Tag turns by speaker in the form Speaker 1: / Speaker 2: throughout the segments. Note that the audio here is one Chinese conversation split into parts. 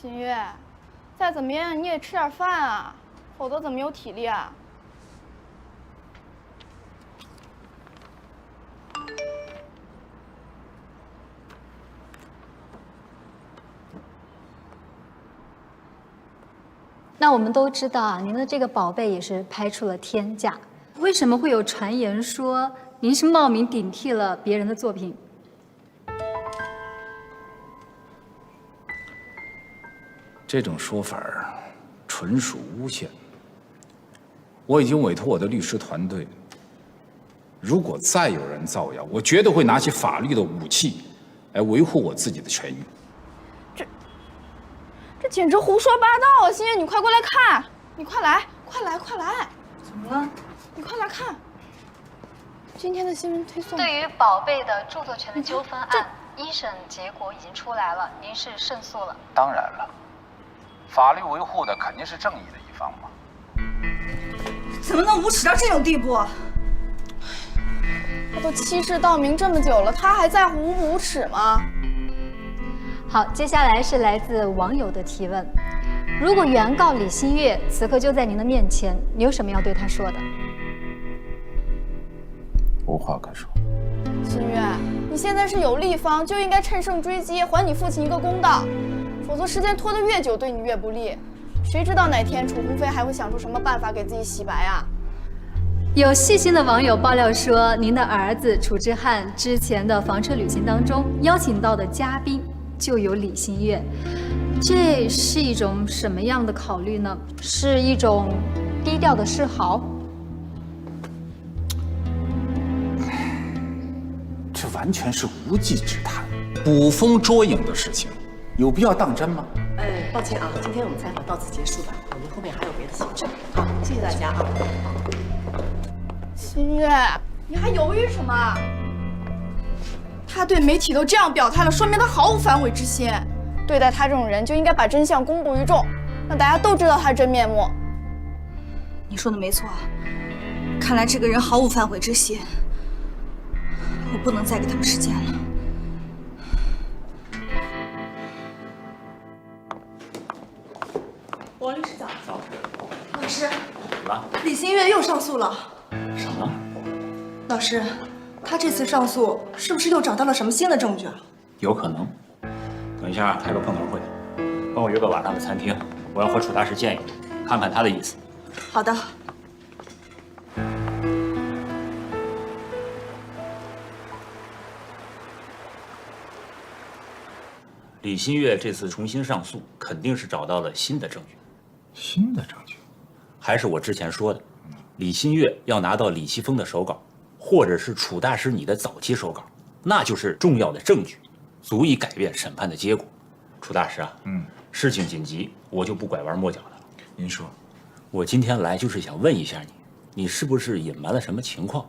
Speaker 1: 新月，再怎么样你也吃点饭啊，否则怎么有体力啊？
Speaker 2: 那我们都知道啊，您的这个宝贝也是拍出了天价。为什么会有传言说您是冒名顶替了别人的作品？
Speaker 3: 这种说法纯属诬陷。我已经委托我的律师团队，如果再有人造谣，我绝对会拿起法律的武器来维护我自己的权益。
Speaker 1: 这简直胡说八道啊！新月，你快过来看，你快来，快来，快来！
Speaker 2: 怎么了？
Speaker 1: 你快来看，今天的新闻推送。
Speaker 2: 对于宝贝的著作权的纠纷案，一审结果已经出来了，您是胜诉了。
Speaker 3: 当然了，法律维护的肯定是正义的一方嘛。
Speaker 4: 怎么能无耻到这种地步？
Speaker 1: 他都欺世盗名这么久了，他还在乎无不无耻吗？
Speaker 2: 好，接下来是来自网友的提问：如果原告李新月此刻就在您的面前，你有什么要对他说的？
Speaker 3: 无话可说。
Speaker 1: 新月，你现在是有利方，就应该乘胜追击，还你父亲一个公道，否则时间拖得越久，对你越不利。谁知道哪天楚鸿飞还会想出什么办法给自己洗白啊？
Speaker 2: 有细心的网友爆料说，您的儿子楚之汉之前的房车旅行当中邀请到的嘉宾就有李新月，这是一种什么样的考虑呢？是一种低调的示好？
Speaker 3: 这完全是无稽之谈，捕风捉影的事情，有必要当真吗？
Speaker 5: 抱歉啊，今天我们采访到此结束吧，我们后面还有别的行程。好，谢谢大家啊。
Speaker 1: 新月，你还犹豫什么？他对媒体都这样表态了，说明他毫无反悔之心。对待他这种人，就应该把真相公布于众，让大家都知道他真面目。
Speaker 4: 你说的没错，看来这个人毫无反悔之心，我不能再给他们时间了。王律师早。早。老师。
Speaker 3: 怎么了？
Speaker 4: 李新月又上诉了。
Speaker 3: 什么？
Speaker 4: 老师，他这次上诉是不是又找到了什么新的证据啊？
Speaker 6: 有可能。等一下开个碰头会，帮我约个晚上的餐厅，我要和楚大师见一面，看看他的意思。
Speaker 4: 好的。
Speaker 6: 李新月这次重新上诉，肯定是找到了新的证据。
Speaker 3: 新的证据？
Speaker 6: 还是我之前说的，李新月要拿到李奇峰的手稿，或者是楚大师你的早期手稿，那就是重要的证据，足以改变审判的结果。楚大师啊，事情紧急，我就不拐弯抹角的了。
Speaker 3: 您说，
Speaker 6: 我今天来就是想问一下你，你是不是隐瞒了什么情况？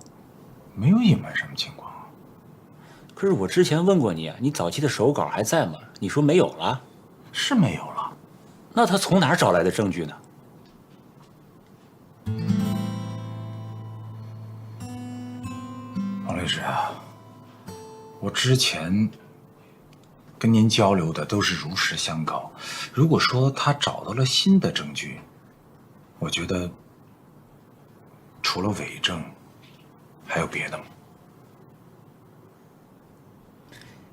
Speaker 3: 没有隐瞒什么情况啊。
Speaker 6: 可是我之前问过你啊，你早期的手稿还在吗？你说没有了。
Speaker 3: 是没有了。
Speaker 6: 那他从哪儿找来的证据呢？
Speaker 3: 王律师啊，我之前跟您交流的都是如实相告。如果说他找到了新的证据，我觉得除了伪证，还有别的吗？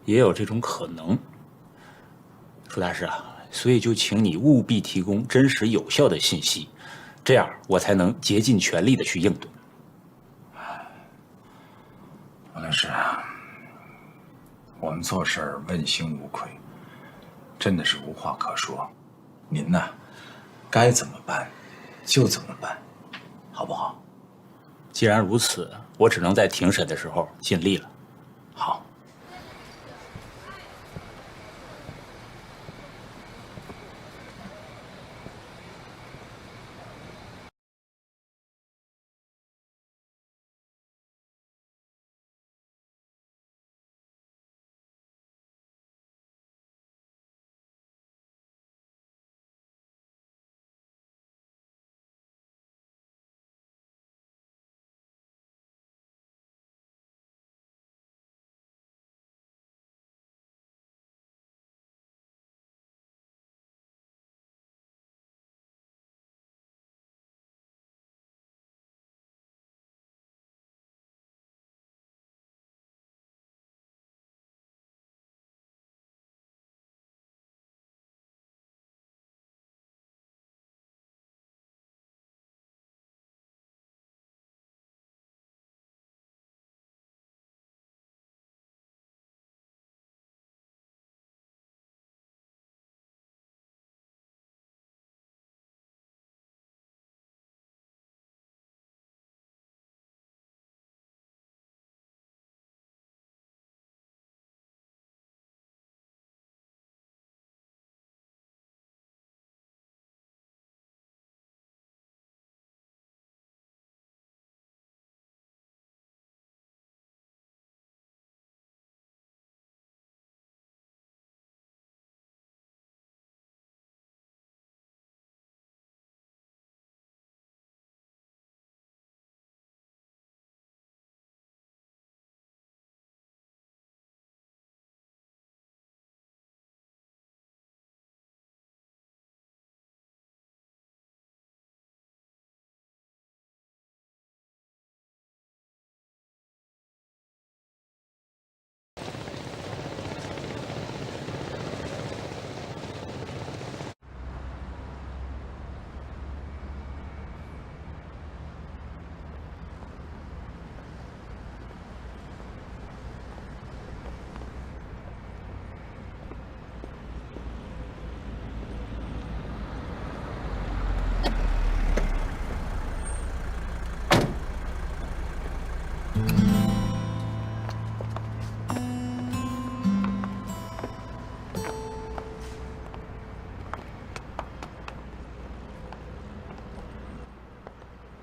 Speaker 6: 也有这种可能。楚大师啊，所以就请你务必提供真实有效的信息，这样我才能竭尽全力的去应对。
Speaker 3: 王律师啊，我们做事儿问心无愧，真的是无话可说。您呢，该怎么办就怎么办，好不好？
Speaker 6: 既然如此，我只能在庭审的时候尽力了。
Speaker 3: 好。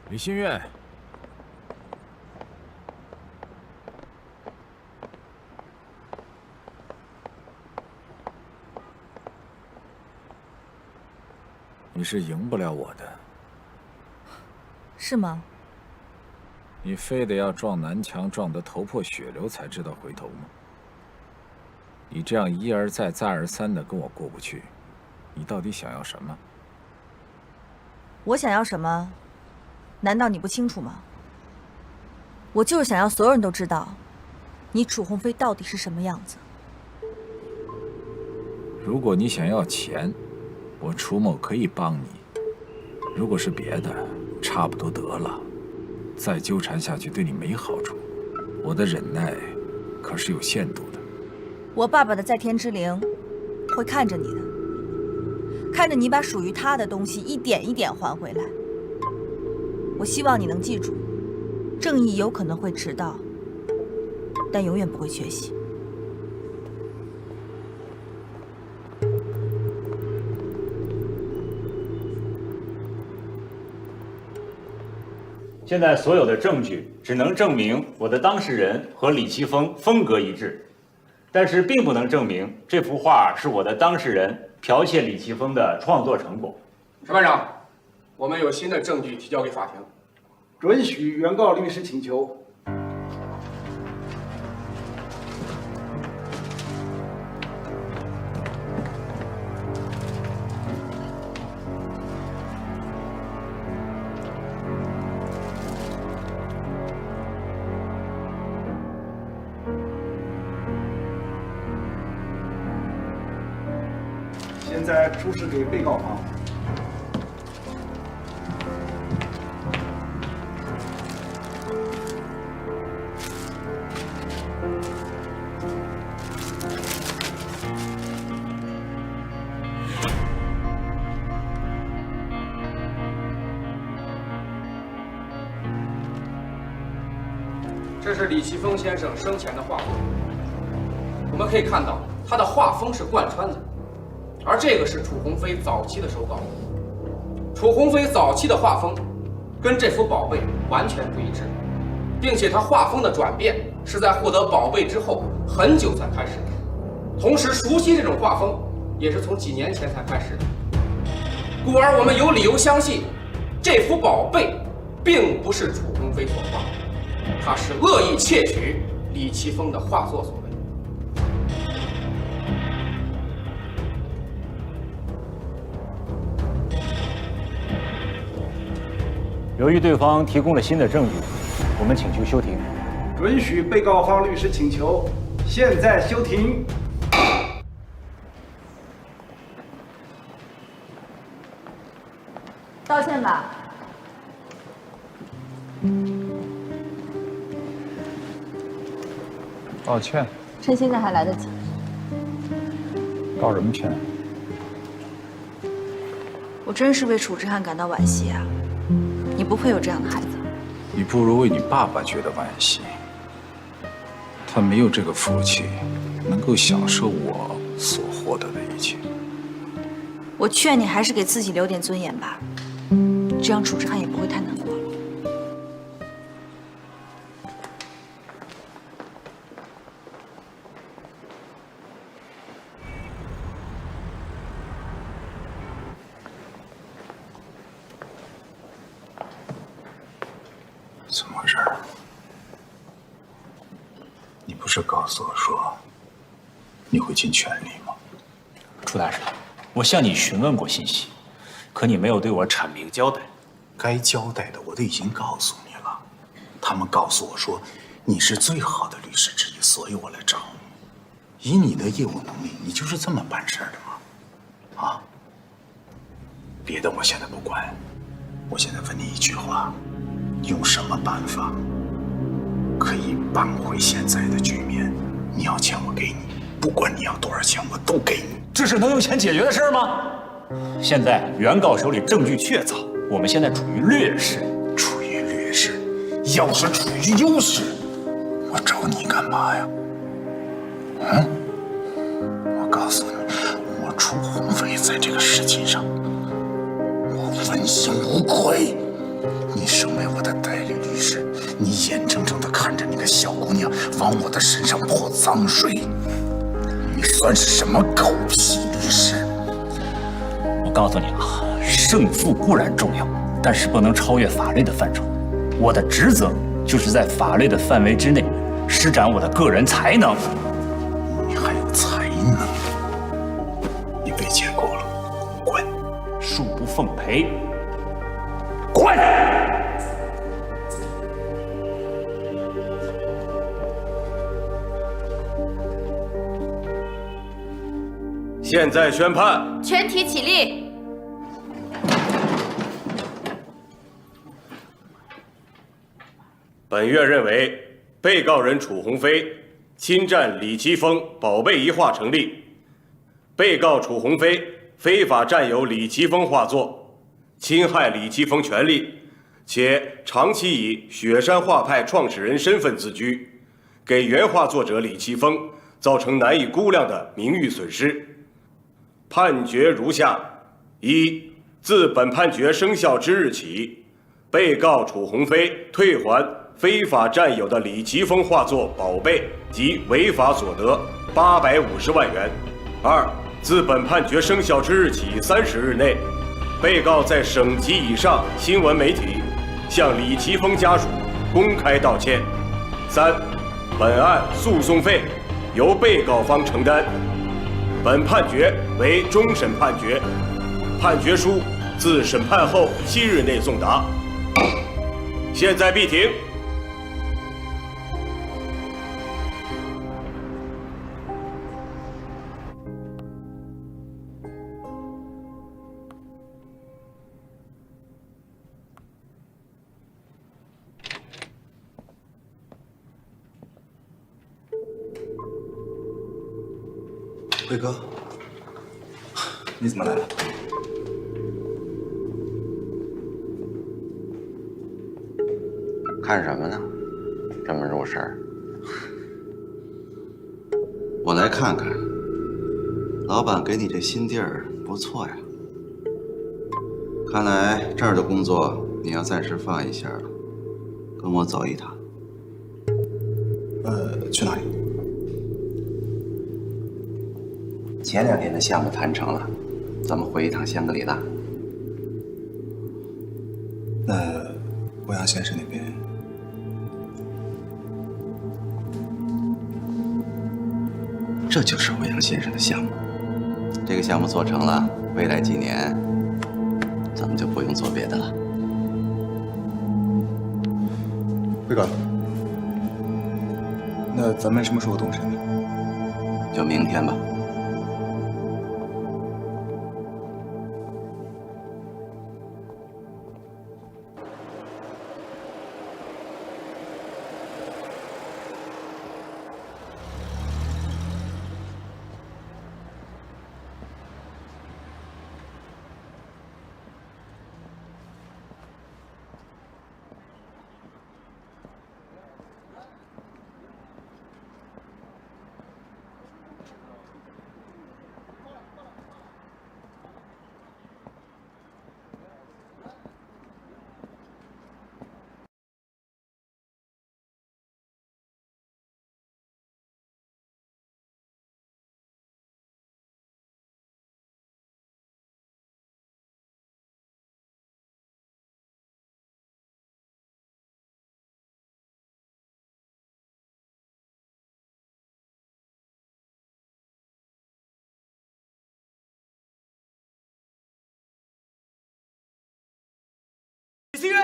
Speaker 3: 李新月，你是赢不了我的。
Speaker 4: 是吗？
Speaker 3: 你非得要撞南墙撞得头破血流才知道回头吗？你这样一而再再而三的跟我过不去，你到底想要什么？
Speaker 4: 我想要什么？难道你不清楚吗？我就是想要所有人都知道，你楚鸿飞到底是什么样子。
Speaker 3: 如果你想要钱，我楚某可以帮你；如果是别的，差不多得了。再纠缠下去对你没好处，我的忍耐可是有限度的。
Speaker 4: 我爸爸的在天之灵会看着你的，看着你把属于他的东西一点一点还回来。我希望你能记住，正义有可能会迟到，但永远不会缺席。
Speaker 6: 现在所有的证据只能证明我的当事人和李奇峰风格一致，但是并不能证明这幅画是我的当事人剽窃李奇峰的创作成果。
Speaker 7: 审判长，我们有新的证据提交给法庭，
Speaker 8: 准许原告律师请求。现在出示给被告方。
Speaker 7: 这是李奇峰先生生前的画作，我们可以看到他的画风是贯穿的。而这个是楚鸿飞早期的手稿，楚鸿飞早期的画风跟这幅宝贝完全不一致，并且他画风的转变是在获得宝贝之后很久才开始的，同时熟悉这种画风也是从几年前才开始的，故而我们有理由相信，这幅宝贝并不是楚鸿飞所画，他是恶意窃取李奇峰的画作所为。
Speaker 6: 由于对方提供了新的证据，我们请求休庭。
Speaker 8: 准许被告方律师请求，现在休庭。
Speaker 4: 道歉吧。
Speaker 3: 道歉？
Speaker 4: 趁现在还来得及。
Speaker 3: 道什么歉？
Speaker 4: 我真是为楚之汉感到惋惜啊！你不配有这样的孩子。
Speaker 3: 你不如为你爸爸觉得惋惜。他没有这个福气，能够享受我所获得的一切。
Speaker 4: 我劝你还是给自己留点尊严吧，这样楚之汉也不会太难过了。
Speaker 3: 怎么回事？你不是告诉我说你会尽全力吗？
Speaker 6: 楚大师，我向你询问过信息，可你没有对我阐明交代。
Speaker 3: 该交代的我都已经告诉你了。他们告诉我说你是最好的律师之一，所以我来找你。以你的业务能力，你就是这么办事的吗？啊？别的我现在不管，我现在问你一句话：用什么办法可以扳回现在的局面？你要钱我给你，不管你要多少钱我都给你。
Speaker 6: 这是能用钱解决的事吗？现在原告手里证据确凿，我们现在处于劣势。
Speaker 3: 处于劣势，要是处于优势，我找你干嘛呀？嗯？我告诉你，我楚鸿飞在这个事情上，我问心无愧。你
Speaker 9: 你身为我的代理律师，你眼睁睁地看着那个小姑娘往我的身上泼脏水，你算是什么狗屁律师？
Speaker 6: 我告诉你啊，胜负固然重要，但是不能超越法律的范畴。我的职责就是在法律的范围之内施展我的个人才能。
Speaker 9: 你还有才能？你被解雇了，滚！
Speaker 6: 恕不奉陪，滚！
Speaker 10: 现在宣判，
Speaker 11: 全体起立。
Speaker 10: 本院认为，被告人楚鸿飞侵占李奇峰宝贝一画成立。被告楚鸿飞非法占有李奇峰画作，侵害李奇峰权利，且长期以雪山画派创始人身份自居，给原画作者李奇峰造成难以估量的名誉损失。判决如下：一、自本判决生效之日起，被告楚鸿飞退还非法占有的李奇峰画作宝贝及违法所得850万元。二、自本判决生效之日起30日内，被告在省级以上新闻媒体向李奇峰家属公开道歉。三、本案诉讼费由被告方承担。本判决为终审判决，判决书自审判后7日内送达。现在闭庭。
Speaker 9: 辉哥，你怎么来了？
Speaker 12: 看什么呢？这么入神？我来看看，老板给你这新地儿不错呀。看来这儿的工作你要暂时放一下了，跟我走一趟。
Speaker 9: 去哪里？
Speaker 12: 前2天的项目谈成了，咱们回一趟香格里拉。
Speaker 9: 那欧阳先生那边？
Speaker 12: 这就是欧阳先生的项目。这个项目做成了，未来几年，咱们就不用做别的了。
Speaker 9: 辉哥，那咱们什么时候动身？
Speaker 12: 就明天吧。
Speaker 7: 李新月，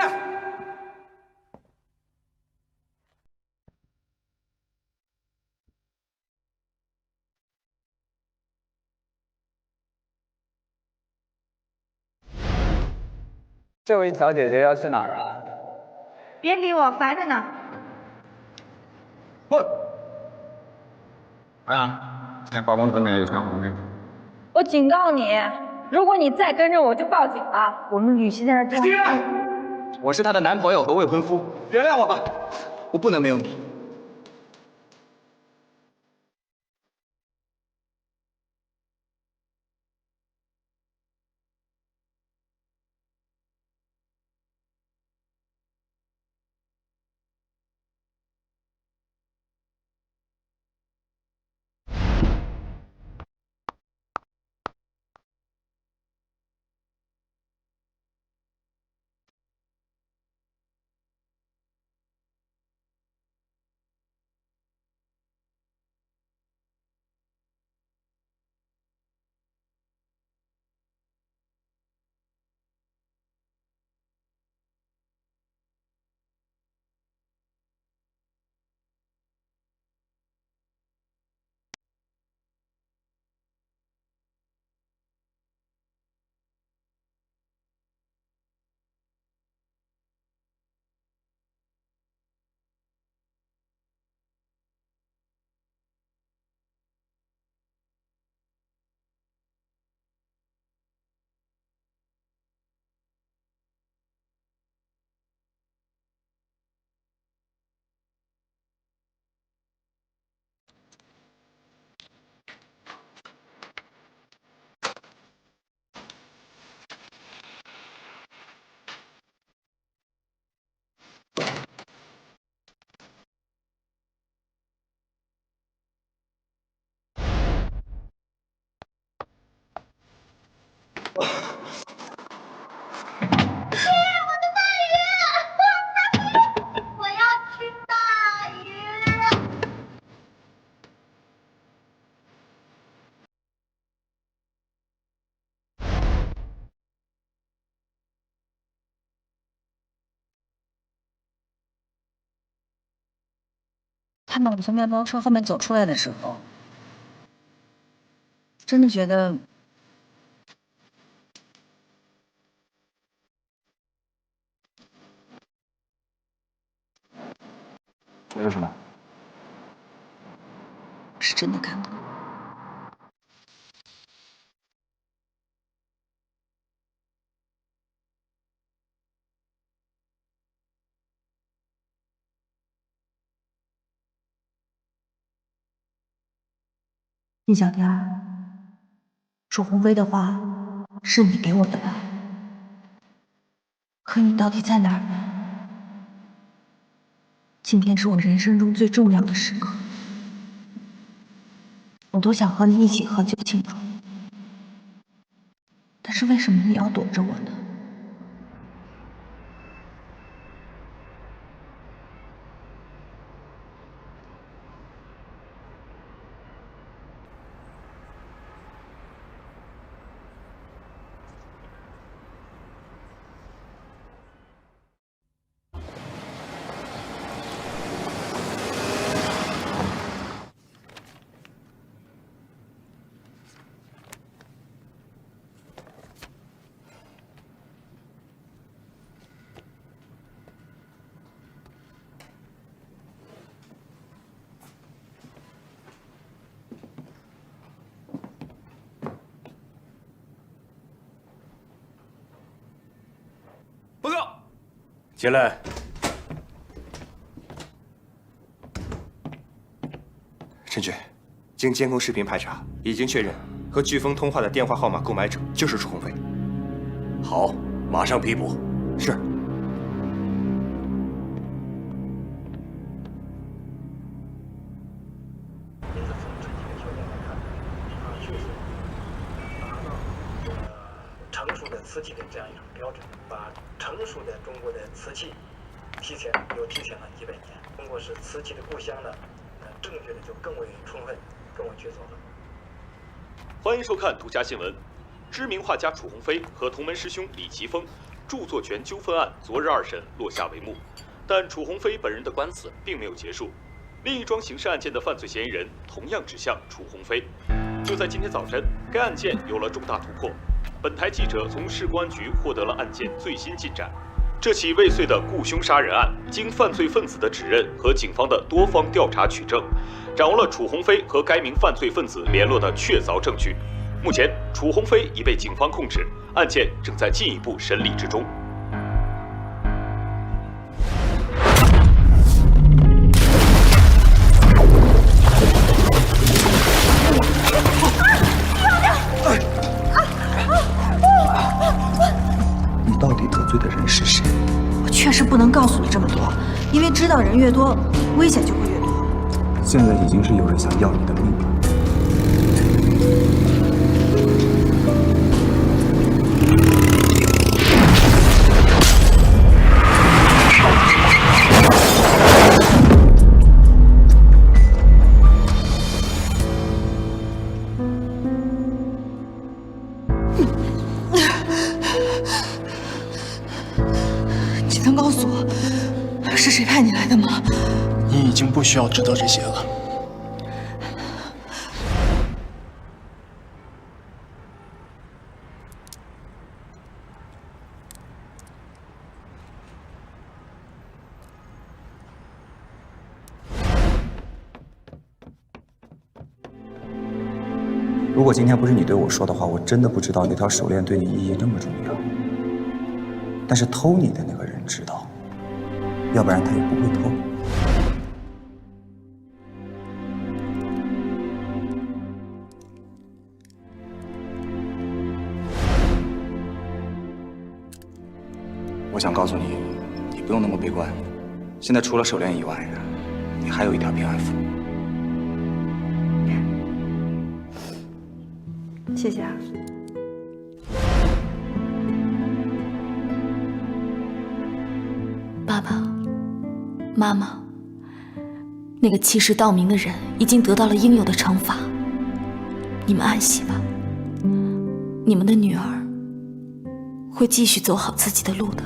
Speaker 13: 这位小姐姐要去哪儿啊？
Speaker 11: 别理我，烦着呢。
Speaker 13: 混！哎呀，今天化工层面有全红那个。
Speaker 11: 我警告你，如果你再跟着我，就报警了。我们吕西在这儿。
Speaker 13: 我是她的男朋友和未婚夫，原谅我吧，我不能没有你。
Speaker 4: 看到我从面包车后面走出来的时候，真的觉得
Speaker 13: 没有什么，
Speaker 4: 是真的感动。易小天，楚鸿飞的话是你给我的吧？可你到底在哪儿呢？今天是我人生中最重要的时刻，我都想和你一起喝酒庆祝，但是为什么你要躲着我呢？
Speaker 10: 报告，进来。
Speaker 14: 陈局，经监控视频排查，已经确认和飓风通话的电话号码购买者就是楚鸿飞。
Speaker 10: 好，马上批捕。
Speaker 14: 是。
Speaker 15: 成熟的瓷器的这样一种标准，把成熟的中国的瓷器提前了100年。中国是瓷器的故乡呢，证据呢就更为充分、更为确凿了。
Speaker 16: 欢迎收看独家新闻。知名画家楚鸿飞和同门师兄李奇峰著作权纠纷案昨日2审落下帷幕，但楚鸿飞本人的官司并没有结束。另一桩刑事案件的犯罪嫌疑人同样指向楚鸿飞。就在今天早晨，该案件有了重大突破。本台记者从市公安局获得了案件最新进展。这起未遂的雇凶杀人案，经犯罪分子的指认和警方的多方调查取证，掌握了楚鸿飞和该名犯罪分子联络的确凿证据。目前，楚鸿飞已被警方控制，案件正在进一步审理之中。
Speaker 13: 你到底得罪的人是谁？
Speaker 4: 我确实不能告诉你这么多，因为知道人越多，危险就会越多。
Speaker 13: 现在已经是有人想要你的命了。
Speaker 4: 你能告诉我是谁派你来的吗？
Speaker 17: 你已经不需要知道这些了。
Speaker 13: 如果今天不是你对我说的话，我真的不知道那条手链对你意义那么重要。但是偷你的那个人知道，要不然他也不会偷。我想告诉你，你不用那么悲观。现在除了手链以外，你还有一条平安符。
Speaker 4: 谢谢啊。
Speaker 18: 爸爸妈妈，那个欺世盗名的人已经得到了应有的惩罚，你们安息吧。你们的女儿会继续走好自己的路的。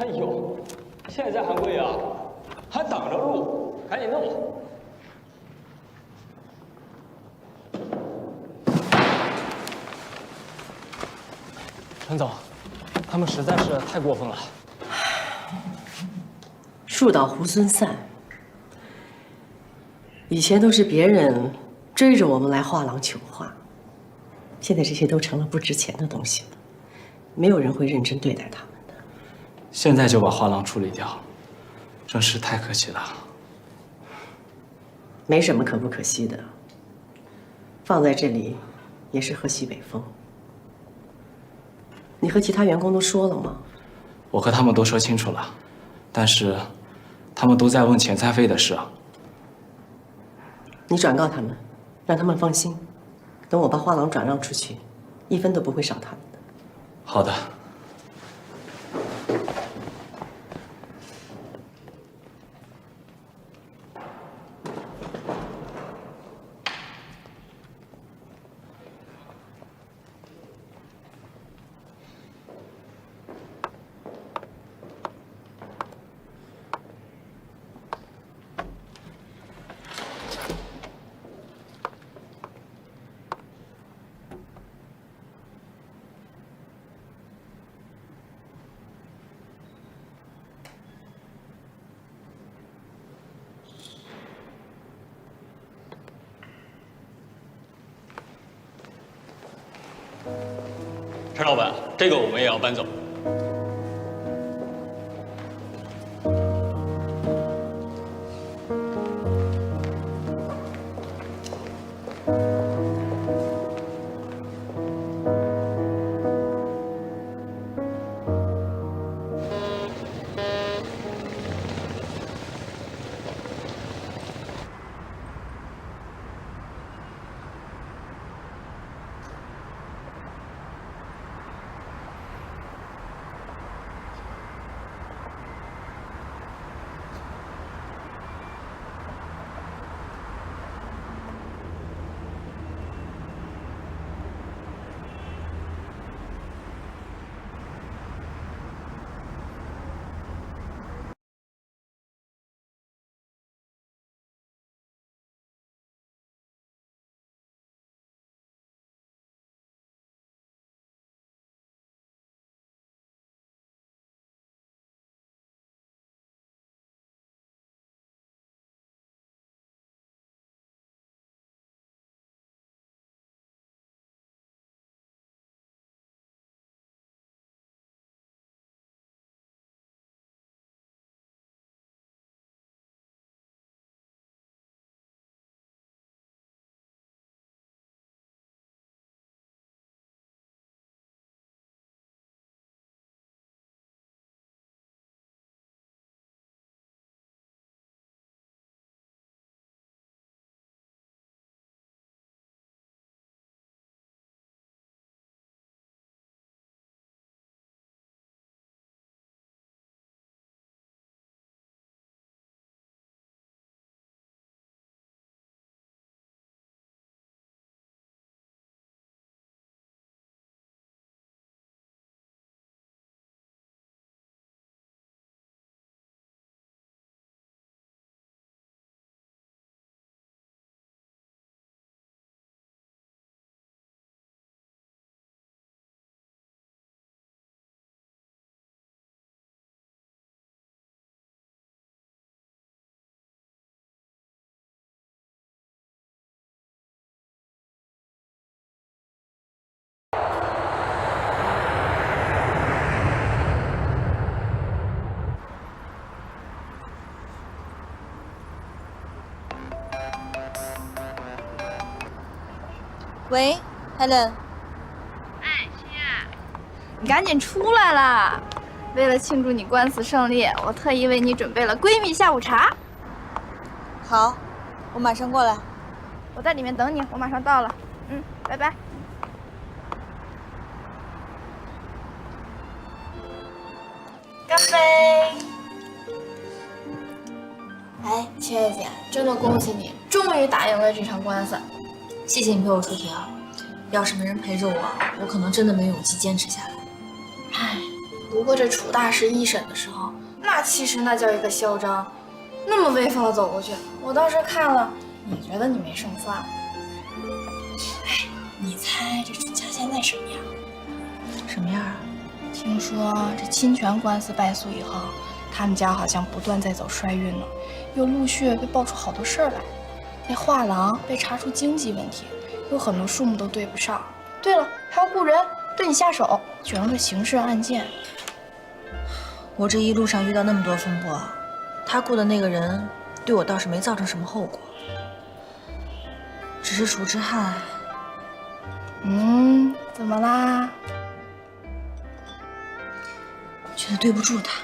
Speaker 19: 哎呦，现在还贵啊，还挡着路，赶紧弄。陈总，他们实在是太过分了。
Speaker 5: 树倒猢狲散，以前都是别人追着我们来画廊求画，现在这些都成了不值钱的东西了，没有人会认真对待他们的。
Speaker 19: 现在就把画廊处理掉，真是太可惜了。
Speaker 5: 没什么可不可惜的，放在这里也是喝西北风。你和其他员工都说了吗？
Speaker 19: 我和他们都说清楚了，但是他们都在问遣散费的事啊。
Speaker 5: 你转告他们，让他们放心，等我把画廊转让出去，1分都不会少他们的。
Speaker 19: 好的。
Speaker 20: 陈老板，这个我们也要搬走。
Speaker 4: 喂 ，Helen。
Speaker 1: 哎，心月，你赶紧出来啦！为了庆祝你官司胜利，我特意为你准备了闺蜜下午茶。
Speaker 4: 好，我马上过来。
Speaker 1: 我在里面等你，我马上到了。拜拜。干杯！哎，千叶姐，真的恭喜你，终于打赢了这场官司。
Speaker 18: 谢谢你陪我出庭，要是没人陪着我，我可能真的没勇气坚持下来。
Speaker 1: 唉，不过这楚大师一审的时候，那气势那叫一个嚣张，那么威风的走过去，我当时看了也觉得你没胜算。哎，你猜这楚家现在什么样？
Speaker 4: 什么样啊？
Speaker 1: 听说这侵权官司败诉以后，他们家好像不断在走衰运呢，又陆续被爆出好多事儿来。那画廊被查出经济问题，有很多数目都对不上。对了，还要雇人对你下手，卷入了刑事案件。
Speaker 4: 我这一路上遇到那么多风波，他雇的那个人对我倒是没造成什么后果，只是楚之汉，
Speaker 1: 怎么啦？
Speaker 4: 觉得对不住他。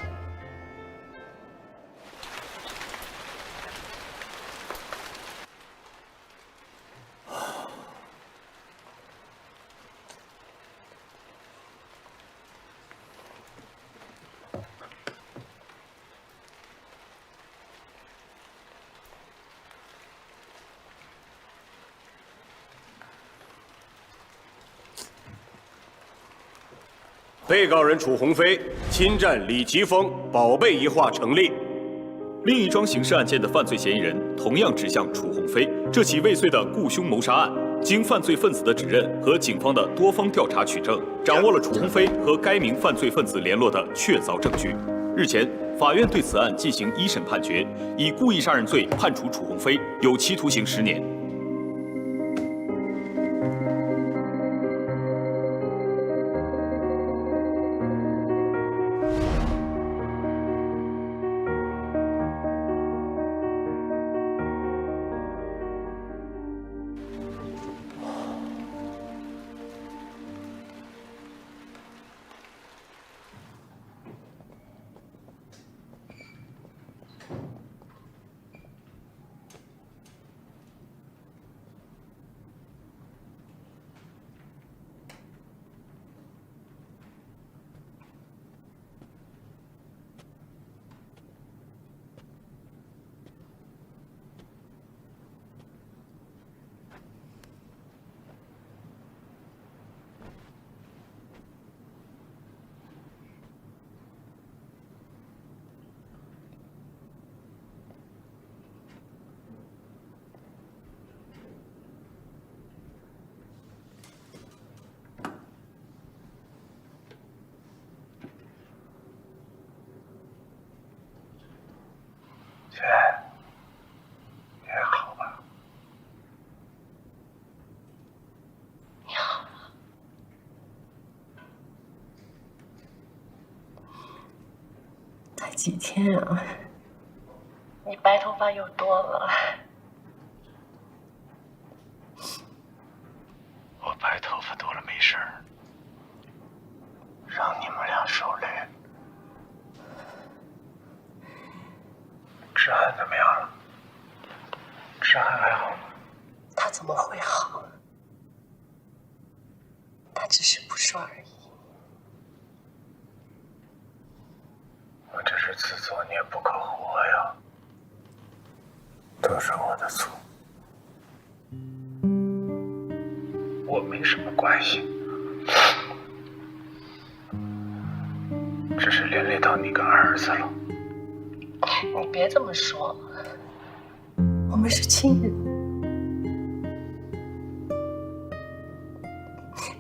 Speaker 10: 被告人楚鸿飞侵占李奇峰宝贝一画成立。
Speaker 16: 另一桩刑事案件的犯罪嫌疑人同样指向楚鸿飞。这起未遂的雇凶谋杀案，经犯罪分子的指认和警方的多方调查取证，掌握了楚鸿飞和该名犯罪分子联络的确凿证据。日前，法院对此案进行一审判决，以故意杀人罪判处楚鸿飞有期徒刑10年。
Speaker 9: 姐，你还好吧？
Speaker 5: 你好吗？才几天啊，你白头发又多了。
Speaker 9: 我白头发多了没事儿，让你们俩受累。志涵怎么样了？志涵还好吗？
Speaker 5: 他怎么会好？他只是不说而已。
Speaker 9: 我这是自作孽不可活呀，都是我的错。我没什么关系，只是连累到你跟儿子了。
Speaker 5: 你别这么说，我们是亲人，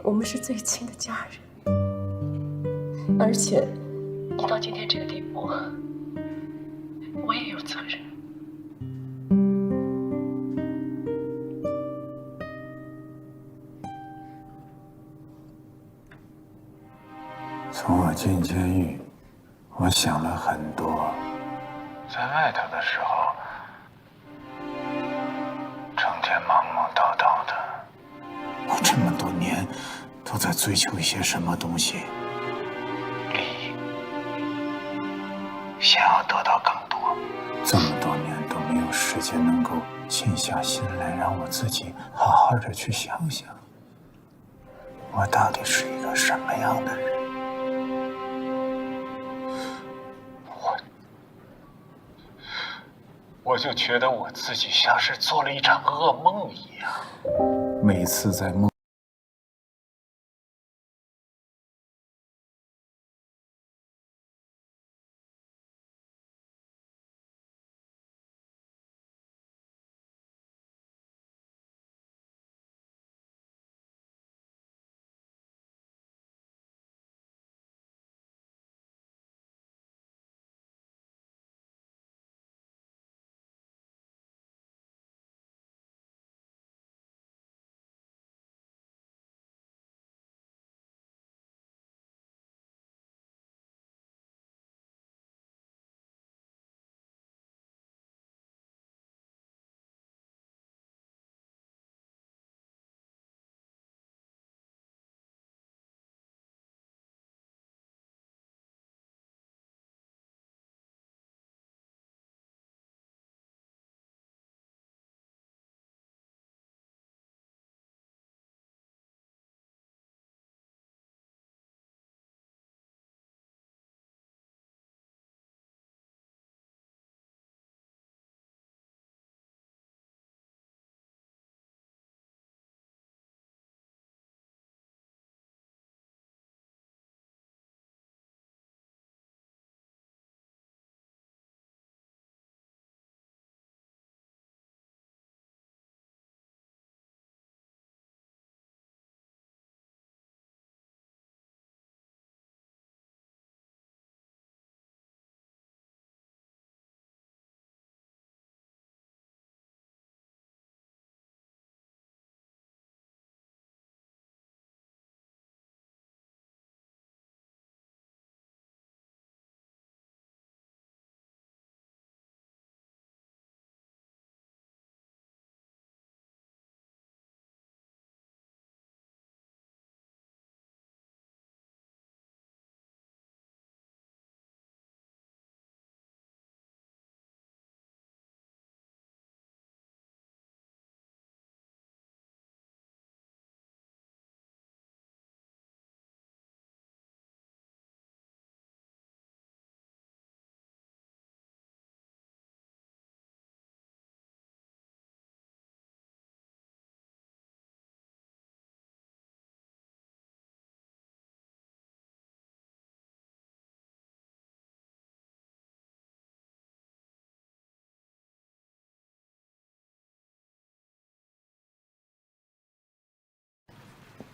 Speaker 5: 我们是最亲的家人，而且你到今天这个地步，我也有责任。
Speaker 9: 从我进监狱，我想了很多。在外头的时候，成天忙忙叨叨的。我这么多年都在追求一些什么东西？利益，想要得到更多。这么多年都没有时间能够静下心来，让我自己好好的去想想，我到底是一个什么样的人。我就觉得我自己像是做了一场噩梦一样，每次在梦。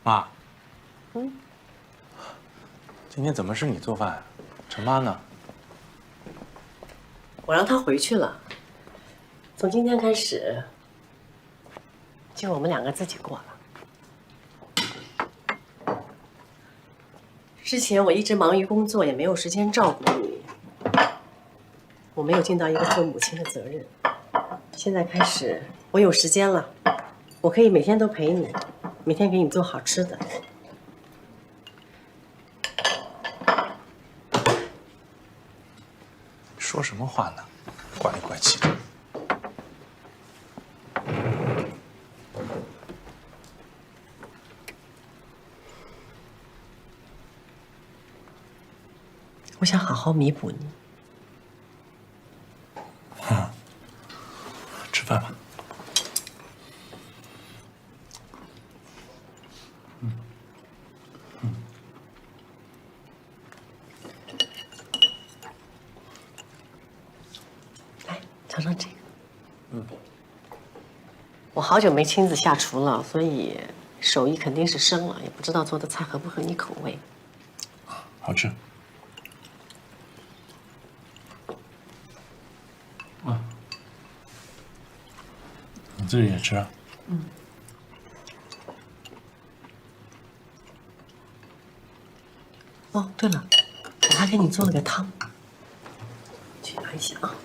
Speaker 3: 妈，今天怎么是你做饭？陈妈呢？
Speaker 5: 我让她回去了。从今天开始，就我们两个自己过了。之前我一直忙于工作，也没有时间照顾你，我没有尽到一个做母亲的责任。现在开始，我有时间了，我可以每天都陪你，每天给你做好吃的。
Speaker 3: 说什么话呢？怪里怪气的。
Speaker 5: 我想好好弥补你。
Speaker 3: 吃饭吧。
Speaker 5: 来，尝尝这个。我好久没亲自下厨了，所以手艺肯定是生了，也不知道做的菜合不合你口味。
Speaker 3: 好吃。你自己也吃啊。
Speaker 5: 哦，对了，我还给你做了个汤，去拿一下啊。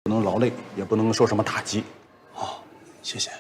Speaker 17: 不能劳累，也不能受什么打击。
Speaker 3: 哦，谢谢。